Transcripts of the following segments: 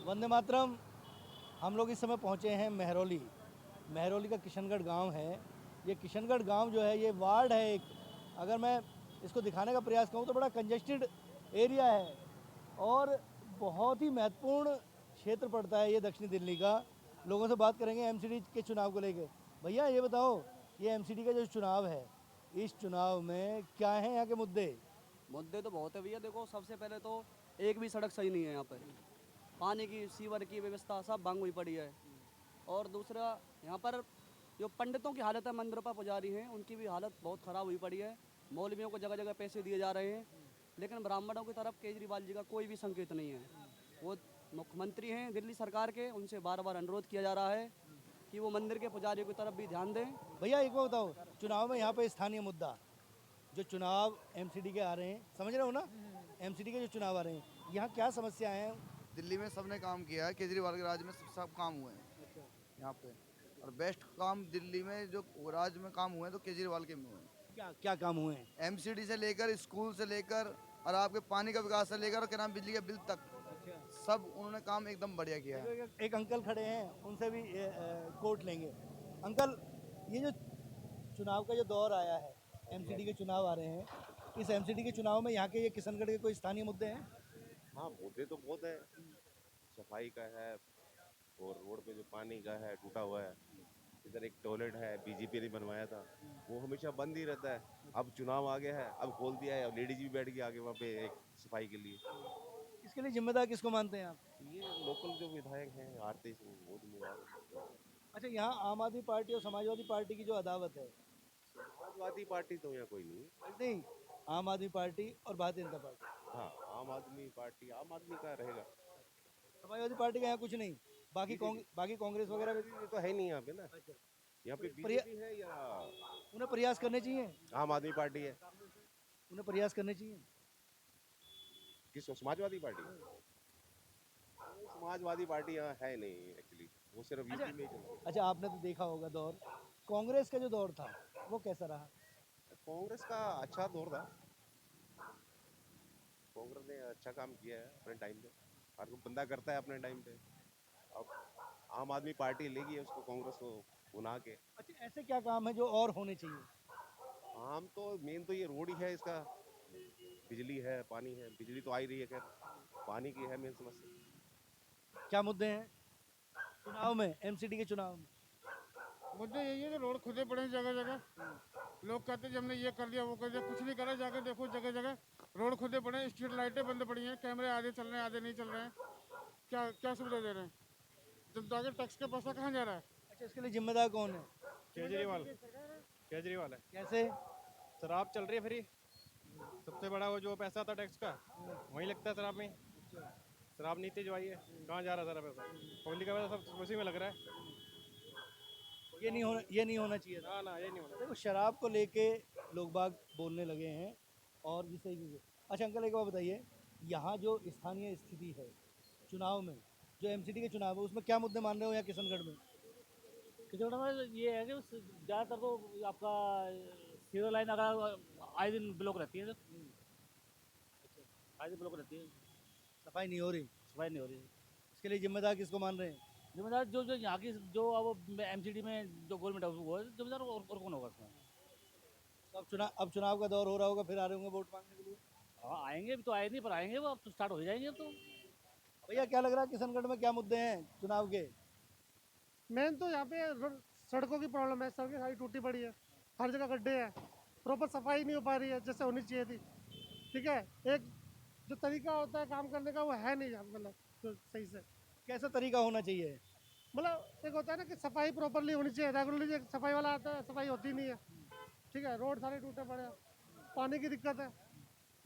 वंदे मातरम। हम लोग इस समय पहुंचे हैं महरौली। महरौली का किशनगढ़ गांव है। ये किशनगढ़ गांव जो है ये वार्ड है एक। अगर मैं इसको दिखाने का प्रयास करूं तो बड़ा कंजेस्टेड एरिया है और बहुत ही महत्वपूर्ण क्षेत्र पड़ता है ये दक्षिणी दिल्ली का। लोगों से बात करेंगे एमसीडी के चुनाव को लेकर। भैया ये बताओ, ये एमसीडी का जो चुनाव है, इस चुनाव में क्या है यहाँ के मुद्दे? मुद्दे तो बहुत है भैया। देखो, सबसे पहले तो एक भी सड़क सही नहीं है यहाँ पर। पानी की, सीवर की व्यवस्था सब भंग हुई पड़ी है। और दूसरा, यहाँ पर जो पंडितों की हालत है, मंदिरों पर पुजारी हैं, उनकी भी हालत बहुत ख़राब हुई पड़ी है। मौलवियों को जगह जगह पैसे दिए जा रहे हैं, लेकिन ब्राह्मणों की तरफ केजरीवाल जी का कोई भी संकेत नहीं है। वो मुख्यमंत्री हैं दिल्ली सरकार के, उनसे बार बार अनुरोध किया जा रहा है कि वो मंदिर के पुजारियों की तरफ भी ध्यान दें। भैया एक बात बताओ, चुनाव में यहाँ पे स्थानीय मुद्दा, जो चुनाव एमसीडी के आ रहे हैं, समझ रहे हो ना? एमसीडी के जो चुनाव आ रहे हैं, यहाँ क्या समस्याएं हैं? दिल्ली में सबने काम किया है, केजरीवाल के राज में सब काम हुए हैं यहाँ पे। और बेस्ट काम दिल्ली में जो राज्य में काम हुए हैं तो केजरीवाल के में हुए हैं। क्या क्या काम हुए हैं? एमसीडी से लेकर, स्कूल से लेकर, और आपके पानी का विकास से लेकर, और क्या नाम, बिजली का बिल तक, सब उन्होंने काम एकदम बढ़िया किया है। एक अंकल खड़े हैं, उनसे भी कोट लेंगे। अंकल, ये जो चुनाव का जो दौर आया है, एमसीडी के चुनाव आ रहे हैं, इस एमसीडी के चुनाव में यहाँ के ये किशनगढ़ के कोई स्थानीय मुद्दे हैं? हाँ, मुद्दे तो बहुत है। सफाई का है, और रोड पे जो पानी का है टूटा हुआ है। इधर एक टॉयलेट है, बीजेपी ने बनवाया था, वो हमेशा बंद ही रहता है। अब चुनाव आ गया है, अब खोल दिया है, अब लेडीज भी बैठ गई आगे वहाँ पे एक सफाई के लिए। इसके लिए जिम्मेदार किसको मानते हैं आप? ये लोकल जो विधायक हैं आरती सिंह, वो जिम्मेदार है। अच्छा, यहाँ आम आदमी पार्टी और समाजवादी पार्टी की जो अदावत है, समाजवादी पार्टी तो यहाँ कोई नहीं है। नहीं, आम आदमी पार्टी और भारतीय जनता पार्टी। हाँ, आम आदमी पार्टी आम आदमी का रहेगा। समाजवादी पार्टी का यहाँ कुछ नहीं, बाकी कांग्रेस वगैरह भी। ये तो है नहीं यहाँ पे ना। यहाँ पे बीजेपी है या उन्हें प्रयास करने चाहिए, आम आदमी पार्टी है? उन्हें प्रयास करने चाहिए। किस समाजवादी पार्टी? समाजवादी पार्टी यहाँ है नहीं एक्चुअली, वो सिर्फ यूपी में ही चल रही अच्छा, आपने तो देखा होगा दौर, कांग्रेस का जो दौर था वो कैसा रहा? है। कांग्रेस का अच्छा दौर था। कांग्रेस ने अच्छा काम किया है अपने टाइम पे, हर कोई बंदा करता है अपने टाइम पे। अब आम आदमी पार्टी लेगी उसको, कांग्रेस को बुला के। अच्छा, ऐसे क्या काम है जो और होने चाहिए? आम तो मेन तो ये रोड ही है इसका, बिजली है, पानी है। बिजली तो आ ही रही है, खैर पानी की है मेन समस्या। क्या मुद्दे हैं चुनाव में, एमसीडी के चुनाव में? मुद्दे यही है कि रोड खुदे पड़े हैं जगह जगह। लोग कहते हैं कि हमने ये कर दिया, वो कर दिया, कुछ नहीं करा। जाके देखो जगह जगह रोड खुदे पड़े हैं, स्ट्रीट लाइटें बंद पड़ी हैं, कैमरे आधे चल रहे हैं आधे नहीं चल रहे हैं। क्या क्या सुविधा दे रहे हैं? जनता के टैक्स का पैसा कहाँ जा रहा है? अच्छा, इसके लिए जिम्मेदार कौन है? केजरीवाल केजरीवाल है। कैसे? शराब चल रही है फ्री, सबसे बड़ा वो जो पैसा था टैक्स का वही लगता है शराब में। शराब नीति जो आई है, कहाँ जा रहा है सारा पैसा? पब्लिक का पैसा सब उसी में लग रहा है। ये नहीं होना चाहिए था। ना ये नहीं होना। देखो, शराब को लेके लोग बाग बोलने लगे हैं और जिस तरीके से। अच्छा अंकल, एक बात बताइए, यहाँ जो स्थानीय स्थिति है चुनाव में, जो एमसीडी के चुनाव है, उसमें क्या मुद्दे मान रहे हो यहाँ किशनगढ़ में? किचौड़ा में ये है कि ज़्यादातर तो आपका सीवर लाइन अगर आए दिन ब्लॉक रहती है, आए दिन ब्लॉक रहती है, सफाई नहीं हो रही, सफाई नहीं हो रही। इसके लिए जिम्मेदार किसको मान रहे हैं? जिम्मेदार जो जो यहाँ की जो अब एमसीडी में जो गवर्नमेंट है वो है जिम्मेदार, और कौन होगा उसमें? तो अब चुनाव का दौर हो रहा होगा, फिर आ रहे होंगे वोट मांगने के लिए। हाँ आएंगे, भी तो आए नहीं, पर आएंगे वो, अब तो स्टार्ट हो ही जाएंगे अब तो। भैया क्या लग रहा है किशनगढ़ में क्या मुद्दे हैं चुनाव के? मेन तो यहाँ पे सड़कों की प्रॉब्लम है, सड़कें सारी टूटी पड़ी है, हर जगह गड्ढे हैं, प्रॉपर सफाई नहीं हो पा रही है जैसे होनी चाहिए थी। ठीक है, एक जो तरीका होता है काम करने का वो है नहीं यहाँ, मतलब जो सही से, कैसा तरीका होना चाहिए? मतलब एक होता है ना कि सफाई प्रॉपरली होनी चाहिए। रेगुलरली सफाई वाला आता है, सफाई होती नहीं है। ठीक है, रोड सारे टूटे पड़े हैं, पानी की दिक्कत है,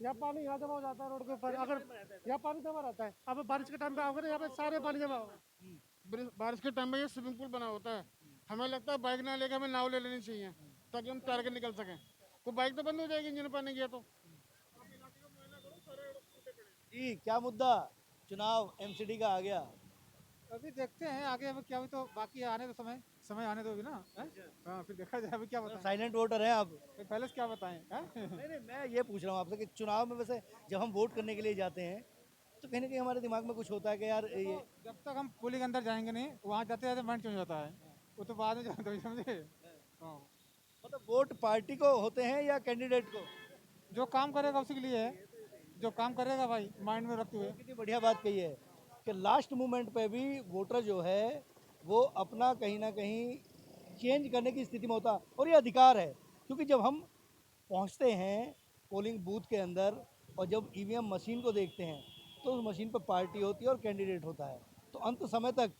यहाँ पानी यहाँ जमा हो जाता है रोड के ऊपर। अगर यहाँ पानी जमा रहता है, अब बारिश के टाइम पे आओगे ना यहाँ पे सारे पानी जमा होगा। बारिश के टाइम में ये स्विमिंग पूल बना होता है, हमें लगता है बाइक ना लेकर हमें नाव ले लेनी चाहिए ताकि हम तैर के निकल सकें। कोई बाइक तो बंद हो जाएगी इंजन पानी गया तो। जी, क्या मुद्दा? चुनाव एमसीडी का आ गया। अभी देखते हैं आगे, अभी क्या, अभी तो बाकी आने दो, समय आने दो अभी ना। हाँ, फिर देखा जाए अभी क्या बताएं। साइलेंट वोटर हैं आप? पहले से क्या बताएं। नहीं नहीं, मैं ये पूछ रहा हूँ आपसे कि चुनाव में वैसे जब हम वोट करने के लिए जाते हैं तो कहीं ना कहीं हमारे दिमाग में कुछ होता है कि यार ये जब तक हम पुलिस के अंदर जाएंगे नहीं, वहाँ जाते जाते माइंड चेंज होता है, वो तो बाद में जानते हो, समझे। हाँ, मतलब वोट पार्टी को होते हैं या कैंडिडेट को? जो काम करेगा उसी के लिए है, जो काम करेगा भाई माइंड में रखते हुए। कितनी बढ़िया बात कही है कि लास्ट मोमेंट पे भी वोटर जो है वो अपना कहीं ना कहीं चेंज करने की स्थिति में होता है, और ये अधिकार है। क्योंकि जब हम पहुंचते हैं पोलिंग बूथ के अंदर और जब ईवीएम मशीन को देखते हैं तो उस मशीन पर पार्टी होती है और कैंडिडेट होता है, तो अंत समय तक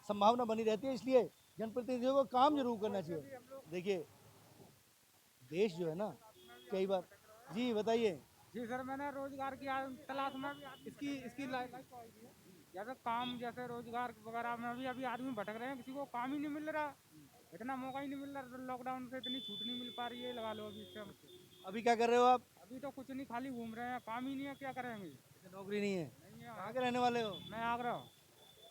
संभावना बनी रहती है। इसलिए जनप्रतिनिधियों को काम जरूर करना चाहिए। देखिए देश जो है ना, कई बार जी बताइए। जी सर, मैंने रोजगार की तलाश में भी इसकी लाइफ जैसे काम, जैसे रोजगार वगैरह में भी अभी आदमी भटक रहे हैं, किसी को काम ही नहीं मिल रहा, इतना मौका ही नहीं मिल रहा, लॉकडाउन से इतनी छूट नहीं मिल पा रही है, लगा लो अभी इस टाइम। अभी क्या कर रहे हो आप? अभी तो कुछ नहीं, खाली घूम रहे हैं, काम ही नहीं है, क्या करेंगे। नौकरी नहीं है? नहीं है। कहाँ के रहने वाले हो? मैं आगरा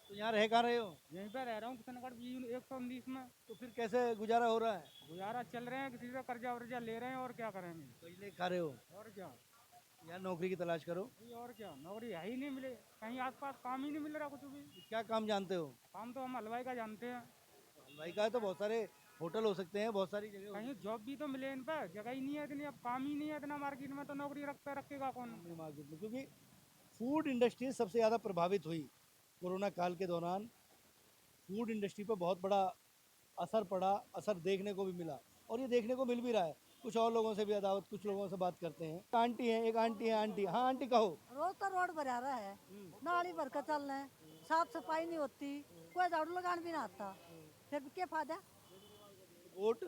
तो यहाँ रह कहाँ रहे हो? यहीं पे रह रहा हूँ, किशनगढ़ 119 में। तो फिर कैसे गुजारा हो रहा है? गुजारा चल रहे हैं, किसी से कर्जा वर्जा ले रहे हैं, और क्या करेंगे। पहले खा रहे हो? और क्या यार नौकरी की तलाश करो। जी, और क्या, नौकरी है ही नहीं मिले, कहीं आसपास काम ही नहीं मिल रहा कुछ भी। क्या काम जानते हो? काम तो हम हलवाई का जानते हैं। हलवाई का है तो बहुत सारे होटल हो सकते हैं, बहुत सारी जगह हो कहीं जॉब भी तो मिले इन पर, जगह ही नहीं है इतनी, अब काम ही नहीं है इतना मार्केट में, तो नौकरी रखेगा कौन। सकती है मार्केट में। क्योंकि फूड इंडस्ट्री सबसे ज़्यादा प्रभावित हुई कोरोना काल के दौरान। फूड इंडस्ट्री पर बहुत बड़ा असर पड़ा, असर देखने को भी मिला और ये देखने को मिल भी रहा है। कुछ और लोगों से भी अदावत, कुछ लोगों से बात करते हैं। आंटी है, एक आंटी है। आंटी, हाँ आंटी कहो। रोज तो रोड बना रहा है, नाली भर कर चल रहे हैं, साफ सफाई नहीं होती, कोई झाड़ू लगाने भी ना आता, फिर क्या फायदा। वोट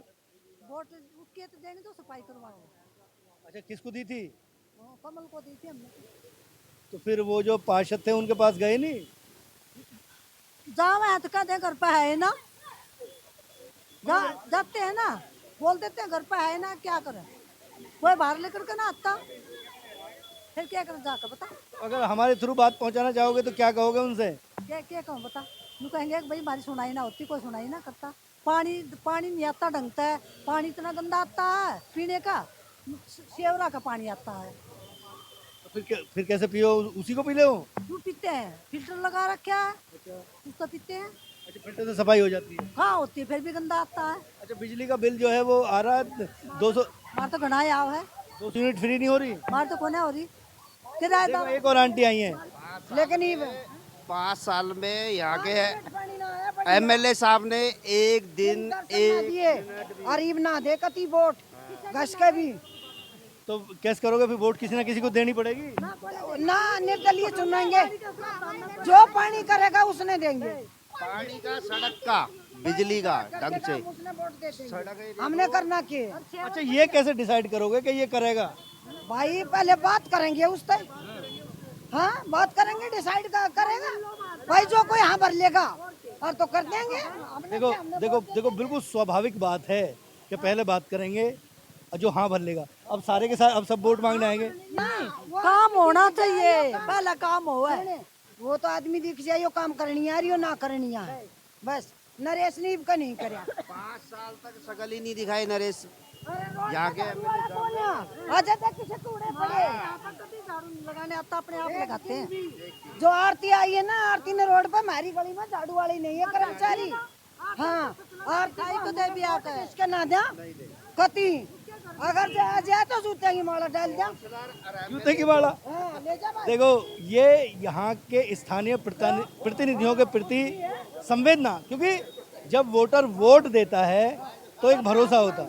वोट उसके तो देंगे तो सफाई करवाओ। अच्छा किसको दी थी? कमल को दी थी हमने। तो फिर वो जो पार्षद थे उनके पास गए नहीं? जाओ है तो कहते घर पे है ना, जाते हैं ना, बोल देते हैं घर पे है ना, क्या करें, कोई बाहर लेकर के ना आता, फिर क्या करें जाकर बता। अगर हमारे थ्रू बात पहुंचाना चाहोगे तो क्या कहोगे उनसे? क्या कहूँ बता, यूँ कहेंगे कि भाई हमारी सुनाई ना होती, कोई सुनाई ना करता, पानी नहीं आता ढंग से, पानी इतना गंदा आता है पीने का, सेवरा का पानी आता है। तो फिर कैसे पियो? उसी को पी ले हो? क्यों पीते हैं, फिल्टर लगा रखा है, उसको पीते हैं। अच्छा फिल्टर से सफाई हो जाती है? हाँ होती है, फिर भी गंदा आता है। अच्छा बिजली का बिल जो है वो आ रहा है 200? हमारे तो घना आव है, 200 यूनिट फ्री नहीं हो रही? हमारे तो कोने हो रही किराएदार। एक और आंटी आई हैं। लेकिन ये 5 साल में यहाँ के एमएलए साहब ने एक दिन गरीब ना दे कती वोट घस के भी, तो कैसे करोगे फिर? वोट किसी ना किसी को देनी पड़ेगी ना, निर्दलीय चुनेंगे, जो पानी करेगा उसने देंगे। पानी का, सड़क का, बिजली का ढंग से हमने करना के। अच्छा ये कैसे डिसाइड करोगे कि ये करेगा? भाई पहले बात करेंगे उससे, हाँ बात करेंगे, डिसाइड करेगा भाई, जो कोई हाँ भर लेगा और तो कर देंगे। देखो देखो देखो बिल्कुल स्वाभाविक बात है कि पहले बात करेंगे और जो हाँ भर लेगा। अब सारे के साथ अब सब वोट मांगने आएंगे? काम होना चाहिए, पहला काम हो है, वो तो आदमी दिख जाए काम करनी आ रही हो ना करनी है, बस नरेश नीब का नहीं करे। 5 साल तक शकल ही नहीं दिखाई नरेश यहाँ के। अच्छा तक किसे कूड़े पड़े झाड़ू लगाने आता, अपने आप लगाते हैं। जो आरती आई है ना, आरती ने रोड पे हमारी गली में झाड़ू वाली नहीं है कर्मचारी, हाँ आरती को दे भी आता है, इसके ना दे कति, अगर जाए तो जूते की माला डाल दिया, जूते की माला। देखो ये यहाँ के स्थानीय प्रतिनिधियों के प्रति संवेदना, क्योंकि जब वोटर वोट देता है तो एक भरोसा होता है।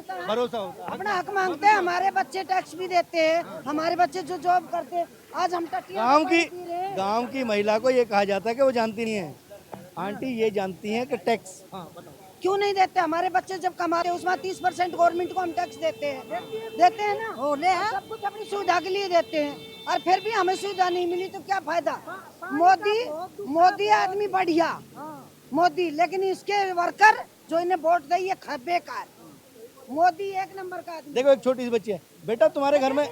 अपना हक मांगते हैं, हमारे बच्चे टैक्स भी देते हैं, हमारे बच्चे जो जॉब करते हैं, आज हम गांव की महिला को ये कहा जाता है कि वो जानती नहीं है। आंटी ये जानती हैं कि टैक्स क्यों नहीं देते? हमारे बच्चे जब कमाते हैं उसमें 30% गवर्नमेंट को हम टैक्स देते हैं ना, होने हैं, सब कुछ अपनी सुविधा के लिए देते हैं, और फिर भी हमें सुविधा नहीं मिली तो क्या फायदा। मोदी आदमी बढ़िया, मोदी, लेकिन इसके वर्कर जो इन्हें वोट दे ये बेकार। मोदी एक नंबर का आदमी। देखो एक छोटी सी बच्ची है, बेटा तुम्हारे घर में,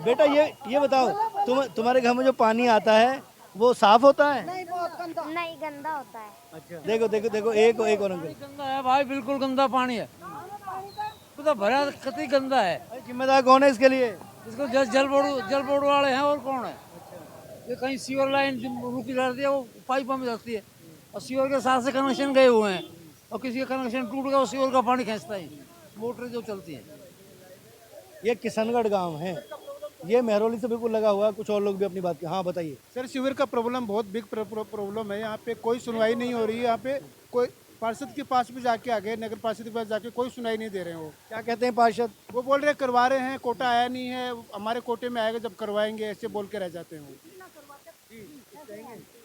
बेटा ये बताओ तुम्हारे घर में जो पानी आता है वो साफ होता है? नहीं, बहुत गंदा। नहीं, गंदा होता है। अच्छा देखो देखो देखो एक और अंकल। गंदा है भाई, बिल्कुल गंदा पानी है, तो भरा कतई गंदा है। जिम्मेदार कौन है इसके लिए? इसको जल बोर्ड वाले हैं, और कौन है? ये कहीं सीवर लाइन रुकी रहती है, वो पाइपों में जाती है और सीवर के साथ से कनेक्शन गए हुए हैं और किसी का कनेक्शन टूट गया, वो सीवर का पानी खींचता है, मोटर जो चलती है। ये किशनगढ़ गांव है, ये मेहरौली से बिल्कुल लगा हुआ है। कुछ और लोग भी अपनी बात हाँ बताइए। सर सीवर का प्रॉब्लम बहुत बिग प्रॉब्लम है। यहाँ पे कोई सुनवाई नहीं हो रही है। यहाँ पे कोई पार्षद के पास भी जाके आ गए, नगर पार्षद के पास जाके कोई सुनवाई नहीं दे रहे हैं। वो क्या कहते हैं पार्षद? वो बोल रहे करवा रहे हैं, कोटा आया नहीं है, हमारे कोटे में आएगा जब करवाएंगे, ऐसे बोल के रह जाते हैं वो।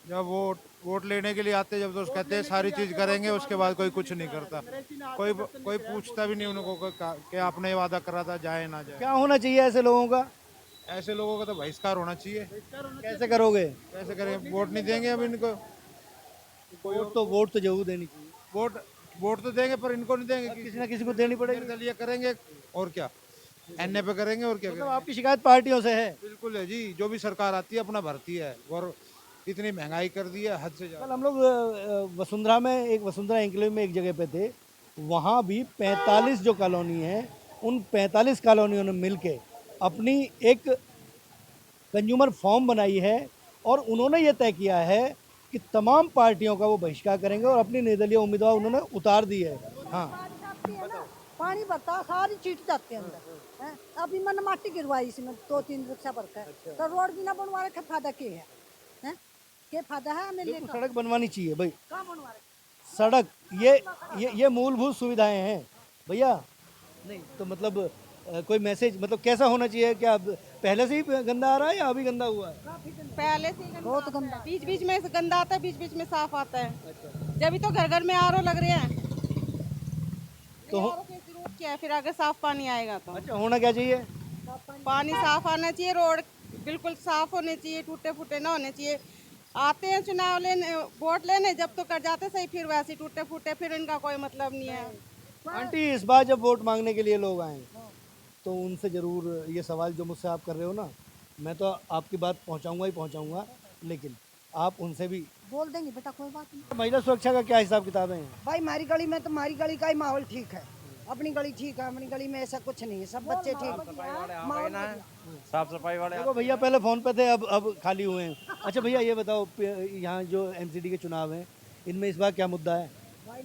जब वोट लेने के लिए आते जब तो कहते हैं सारी चीज करेंगे, उसके बाद कोई कुछ नहीं करता, कोई पूछता भी नहीं उनको कि आपने वादा करा था जाए ना जाए। क्या होना चाहिए ऐसे लोगों का? ऐसे लोगों का तो बहिष्कार होना चाहिए। कैसे करोगे? कैसे करें? वोट नहीं देंगे अब इनको। वोट तो जरूर देनी चाहिए। वोट तो देंगे पर इनको नहीं देंगे, किसी ना किसी को देनी पड़ेगी। निर्दलीय करेंगे और क्या, एनए पे करेंगे और क्या मतलब करेंगे। आपकी शिकायत पार्टियों से है? बिल्कुल है जी, जो भी सरकार आती है अपना भरती है और इतनी महंगाई कर दी है हद से ज्यादा। कल हम लोग वसुंधरा में वसुंधरा एन्क्लेव में एक जगह पे थे, वहाँ भी 45 जो कॉलोनी है, उन 45 कॉलोनियों ने मिलके अपनी एक कंज्यूमर फॉर्म बनाई है और उन्होंने ये तय किया है कि तमाम पार्टियों का वो बहिष्कार करेंगे और अपनी निर्दलीय उम्मीदवार उन्होंने उतार दी है। हाँ पानी भरता सारी चीट जाते हैं अंदर हैं? अभी मैंने माटी गिरवाई इसमें 2-3 रिक्शा भर कर, तो रोड भी ना बनवा रहे, फायदा क्या है? हैं? क्या फायदा है हमें? बिल्कुल सड़क बनवानी चाहिए भाई। कहाँ बनवा रहे? सड़क ये मूलभूत सुविधाएं हैं भैया। नहीं तो मतलब कोई मैसेज मतलब कैसा होना चाहिए? क्या पहले से ही गंदा आ रहा है या अभी गंदा हुआ है? पहले से ही बहुत गंदा। बीच बीच में गंदा आता है, बीच बीच में साफ आता है। जब तो घर घर में आरओ लग रहे हैं, तो आरओ की जरूरत क्या है फिर? अगर साफ पानी आएगा तो अच्छा होना क्या चाहिए? पानी साफ आना चाहिए, रोड बिल्कुल साफ होने चाहिए, टूटे फूटे ना होने चाहिए। आते हैं चुनाव लेने, वोट लेने, जब तो कर जाते सही, फिर वैसे टूटे फूटे, फिर इनका कोई मतलब नहीं है। आंटी इस बार जब वोट मांगने के लिए लोग आए तो उनसे ज़रूर ये सवाल जो मुझसे आप कर रहे हो ना, मैं तो आपकी बात पहुंचाऊंगा ही पहुंचाऊंगा, लेकिन आप उनसे भी बोल देंगे बेटा, कोई बात नहीं। महिला सुरक्षा का क्या हिसाब किताब है? भाई हमारी गली में तो हमारी गली का ही माहौल ठीक है, अपनी गली ठीक है, अपनी गली में ऐसा कुछ नहीं है, सब बच्चे ठीक। साफ सफाई वाले देखो भैया पहले फ़ोन पे थे, अब खाली हुए हैं। अच्छा भैया ये बताओ, यहाँ जो एमसीडी के चुनाव हैं, इनमें इस बार क्या मुद्दा है?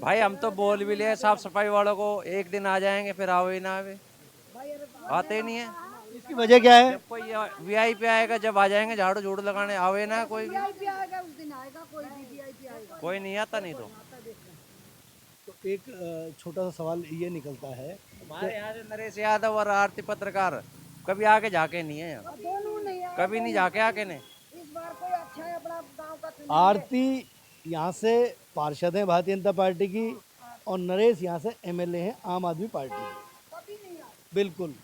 भाई हम तो बोल भी लिए साफ सफाई वालों को, एक दिन आ जाएंगे फिर आओ ही ना आवे, आते ही नहीं है। इसकी वजह क्या है? जब कोई वीआईपी आएगा, जब आ जाएंगे झाड़ू झूड़ लगाने, आवे ना कोई, वीआईपी आएगा उस दिन आएगा, कोई भी वीआईपी आएगा, कोई नहीं आता। नहीं तो एक छोटा सा सवाल ये निकलता है, हमारे यहाँ से नरेश यादव और आरती पत्रकार कभी आके जाके नहीं है यहाँ, दोनों नहीं आए। कभी नहीं जाके आके ने। इस बार कोई अच्छा है अपना गांव का? आरती यहाँ से पार्षद हैं भारतीय जनता पार्टी की और नरेश यहाँ से एमएलए हैं आम आदमी पार्टी की। बिल्कुल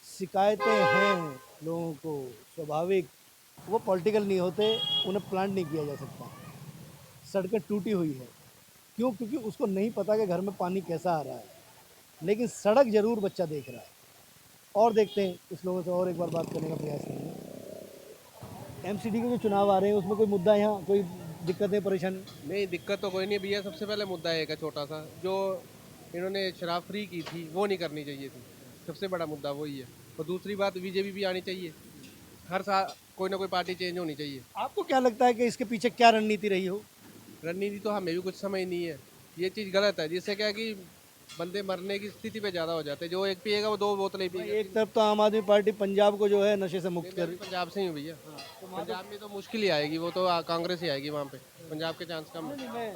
शिकायतें हैं लोगों को, स्वाभाविक, वो पॉलिटिकल नहीं होते, उन्हें प्लान नहीं किया जा सकता। सड़कें टूटी हुई है, क्यों? क्योंकि उसको नहीं पता कि घर में पानी कैसा आ रहा है, लेकिन सड़क जरूर बच्चा देख रहा है। और देखते हैं कुछ लोगों से और एक बार बात करने का प्रयास करेंगे। एमसीडी के जो चुनाव आ रहे हैं उसमें कोई मुद्दा है यहाँ, कोई दिक्कतें परेशानी? नहीं, दिक्कत तो कोई नहीं भैया। सबसे पहले मुद्दा एक है छोटा सा, जो इन्होंने शराब फ्री की थी वो नहीं करनी चाहिए थी, सबसे बड़ा मुद्दा वही है। और दूसरी बात, बीजेपी भी आनी चाहिए, हर साल कोई ना कोई पार्टी चेंज होनी चाहिए। आपको क्या लगता है कि इसके पीछे क्या रणनीति रही हो? रणनीति तो हमें भी कुछ समझ नहीं है, ये चीज़ गलत है, जिससे क्या है कि बंदे मरने की स्थिति पे ज़्यादा हो जाते हैं। जो एक पिएगा वो 2 बोतलें पिएगा। एक तरफ तो आम आदमी पार्टी पंजाब को जो है नशे से मुक्त कर, पंजाब से ही हूँ भैया। पंजाब में तो मुश्किल ही आएगी, वो तो कांग्रेस ही आएगी वहाँ पे, पंजाब के चांस कम है।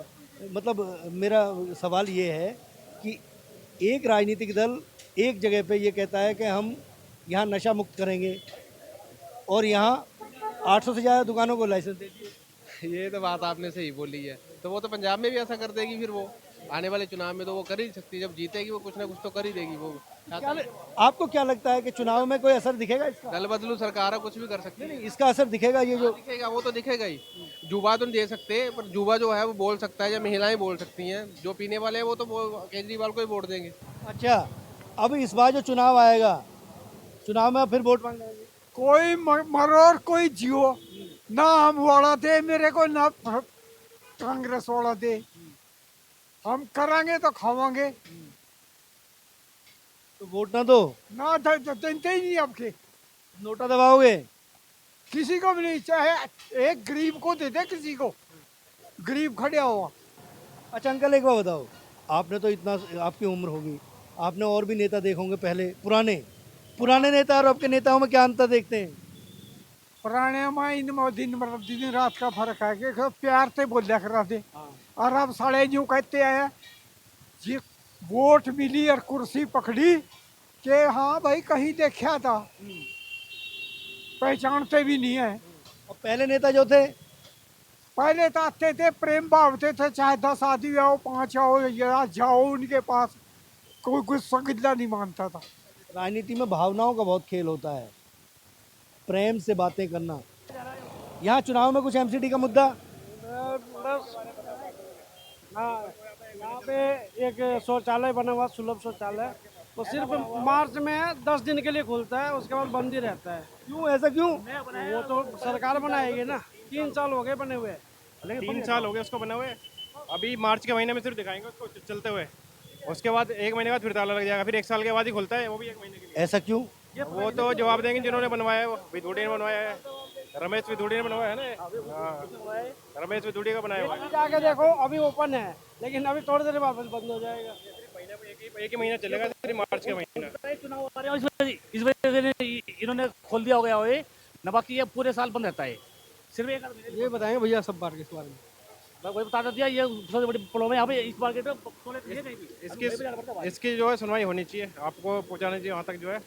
मतलब मेरा सवाल ये है कि एक राजनीतिक दल एक जगह पे ये कहता है कि हम यहाँ नशा मुक्त करेंगे और यहाँ 800 से ज़्यादा दुकानों को लाइसेंस दे दिए। ये तो बात आपने सही बोली है, तो वो तो पंजाब में भी ऐसा कर देगी, फिर वो आने वाले चुनाव में तो वो कर ही सकती है, जब जीतेगी वो कुछ ना कुछ तो कर ही देगी। वो आपको क्या लगता है कि चुनाव में कोई असर दिखेगा इसका? दल बदलू सरकार है, कुछ भी कर सकती है। नहीं, इसका असर दिखेगा? ये जो दिखेगा वो तो दिखेगा ही। जुबा तो नहीं दे सकते, पर जुबा जो है वो बोल सकता है, या महिलाएं बोल सकती हैं। जो पीने वाले हैं वो तो केजरीवाल को ही वोट देंगे। अच्छा, अब इस बार जो चुनाव आएगा, चुनाव में फिर वोट मांगना है? कोई मरो और कोई जियो, ना हम वाला दे मेरे को, ना कांग्रेस वाला दे, हम करांगे तो खावांगे, तो वोट ना दो, ना देते ही नहीं आपके। नोटा दबाओगे? किसी को भी नहीं, चाहे एक गरीब को दे दे, किसी को गरीब खड़ा हुआ। अच्छा अंकल एक बात बताओ, आपने तो इतना, आपकी उम्र होगी, आपने और भी नेता देखे होंगे पहले, पुराने नेता और आपके नेताओं में क्या अंतर देखते हैं? पुराने में इनमें दिन रात का फर्क है कि प्यार से बोलिया करा थे, और अब साले यूँ कहते हैं जी वोट मिली और कुर्सी पकड़ी कि हाँ भाई कहीं देखा था, पहचानते भी नहीं है। और पहले नेता जो थे, पहले तो आते थे, प्रेम भावते थे, चाहे 10 आदमी आओ 5 आओ या जाओ उनके पास, कोई गुस्सा गिल्ला नहीं मानता था। राजनीति में भावनाओं का बहुत खेल होता है, प्रेम से बातें करना। यहाँ चुनाव में कुछ एमसीडी का मुद्दा? बस हाँ, यहाँ पे एक शौचालय बना हुआ, सुलभ शौचालय, वो सिर्फ मार्च में 10 दिन के लिए खुलता है, उसके बाद बंद ही रहता है। क्यों, ऐसा क्यों? वो तो सरकार बनाएगी ना, 3 साल हो गए बने हुए। लेकिन 3 साल हो गए उसको बने हुए, अभी मार्च के महीने में सिर्फ दिखाएंगे उसको चलते हुए, उसके बाद 1 महीने बाद फिर ताला लग जाएगा, फिर 1 साल के बाद ही खुलता है, वो भी 1 महीने के लिए। ऐसा क्यों? वो तो जवाब देंगे जिन्होंने बनवाया है, वो विधुड़ी ने बनवाया है, रमेश विधुड़ी ने बनवाया है ना। हाँ, रमेश विधुड़ी का बनाया हुआ है। जाके देखो अभी ओपन है, लेकिन अभी थोड़ी देर बाद बंद हो जाएगा। एक ही महीना चलेगा, सिर्फ मार्च के महीना। चुनाव आ रहे हैं, इस वजह से इन्होंने खोल दिया हो गया है, न बाकी ये पूरे साल बंद रहता है। सिर्फ एक ये बताएंगे भैया सब बार के इस बारे में, वही बता दिया, ये सबसे बड़ी प्रॉब्लम है यहाँ पे इस मार्केट में। इसकी जो है सुनवाई होनी चाहिए, आपको पहुँचाना चाहिए वहाँ तक जो है,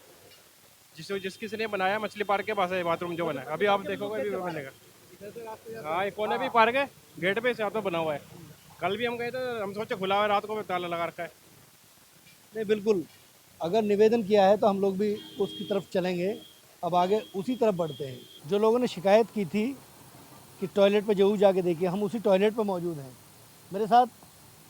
जिस किसी ने बनाया मछली पार्क के पास है बाथरूम जो बना है, अभी आप देखोगे अभी बनेगा। हाँ, एक कोने भी पार्क है, गेट पे से बना हुआ है। कल भी हम गए थे, हम सोचे खुला हुआ है, रात को ताला लगा रखा है। नहीं बिल्कुल, अगर निवेदन किया है तो हम लोग भी उसकी तरफ चलेंगे। अब आगे उसी तरफ बढ़ते हैं। जो लोगों ने शिकायत की थी कि टॉयलेट पे जरूर जाके देखिए, हम उसी टॉयलेट पे मौजूद हैं। मेरे साथ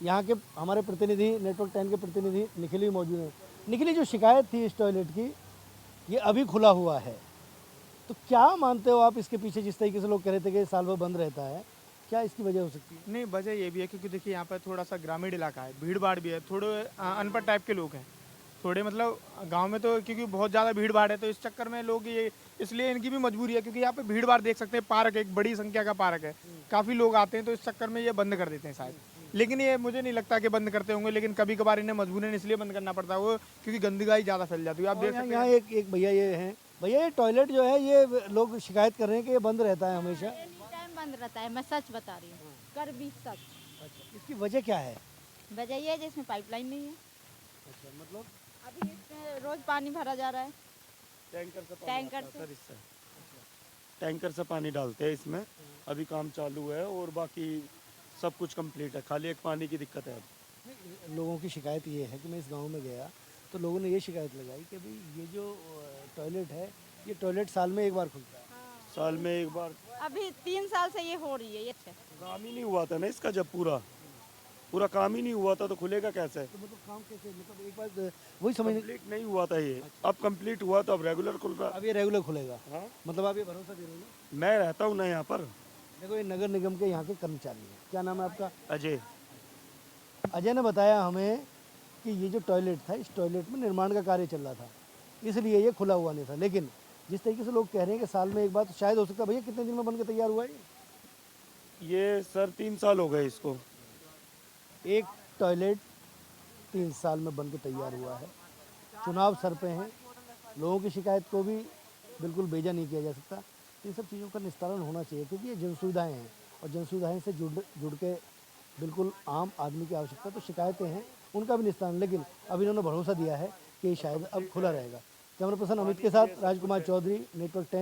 यहाँ के हमारे प्रतिनिधि, नेटवर्क 10 के प्रतिनिधि निखिल भी मौजूद हैं। निखिल, जो शिकायत थी इस टॉयलेट की, ये अभी खुला हुआ है, तो क्या मानते हो आप इसके पीछे? जिस तरीके से लोग कह रहे थे कि साल भर बंद रहता है, क्या इसकी वजह हो सकती है? नहीं, वजह ये भी है क्योंकि देखिए यहाँ पर थोड़ा सा ग्रामीण इलाका है, भीड़ भाड़ भी है, थोड़े अनपढ़ टाइप के लोग हैं, थोड़े मतलब गांव में तो क्योंकि बहुत ज़्यादा भीड़ भाड़ है, तो इस चक्कर में लोग ये, इसलिए इनकी भी मजबूरी है क्योंकि यहाँ पे भीड़ भाड़ देख सकते हैं, पार्क एक बड़ी संख्या का पार्क है, काफ़ी लोग आते हैं, तो इस चक्कर में ये बंद कर देते हैं शायद। लेकिन ये मुझे नहीं लगता कि बंद करते होंगे, लेकिन कभी कभार इन्हें मजबूरन इसलिए बंद करना पड़ता है वो क्योंकि गंदगी ज़्यादा फैल जाती है। आप देख सकते हैं यहाँ एक भैया ये हैं, भैया ये टॉयलेट जो है ये लोग शिकायत कर रहे हैं कि ये बंद रहता है हमेशा। टाइम बंद रहता है, मैं सच बता रही हूँ, कर भी सच। अच्छा, इसकी वजह क्या है? वजह ये है जिसमें पाइपलाइन नहीं है। अच्छा, मतलब अभी इसमें रोज पानी भरा जा रहा है, टैंकर से टैंकर से पानी डालते हैं इसमें। अभी काम चालू है और बाकी सब कुछ कंप्लीट है, खाली एक पानी की दिक्कत है। अब लोगों की शिकायत ये है कि मैं इस गांव में गया तो लोगों ने ये शिकायत लगाई कि भाई ये जो टॉयलेट है, ये टॉयलेट साल में एक बार खुलता है। साल में एक बार। अभी 3 साल से ये हो रही है, ये काम ही नहीं हुआ था ना इसका, जब पूरा काम ही नहीं हुआ था तो खुलेगा कैसे? तो मतलब काम कैसे, मतलब एक बार वही समझ कंप्लीट नहीं हुआ था ये। अब कंप्लीट हुआ तो अब रेगुलर खुल रहा। अब ये रेगुलर खुलेगा। हाँ, मतलब आप ये भरोसा दे रहे हो? मैं रहता हूँ ना यहाँ पर। देखो ये नगर निगम के यहाँ के कर्मचारी हैं, क्या नाम है आपका? अजय। अजय ने बताया हमें कि ये जो टॉयलेट था, इस टॉयलेट में निर्माण का कार्य चल रहा था, इसलिए ये खुला हुआ नहीं था। लेकिन जिस तरीके से लोग कह रहे हैं कि साल में एक बार, तो शायद हो सकता है। भैया कितने दिन में बन के तैयार हुआ है ये? सर 3 साल हो गए इसको। एक टॉयलेट 3 साल में बन के तैयार हुआ है। चुनाव सर पे हैं, लोगों की शिकायत को भी बिल्कुल बेजा नहीं किया जा सकता। इन सब चीज़ों का निस्तारण होना चाहिए क्योंकि ये जन सुविधाएँ हैं और जन सुविधाएँ से जुड़ के बिल्कुल आम आदमी की आवश्यकता, तो शिकायतें हैं उनका भी निस्तारण। लेकिन अब इन्होंने भरोसा दिया है कि शायद अब खुला रहेगा। कैमरा पर्सन अमित के साथ राजकुमार चौधरी, नेटवर्क 10।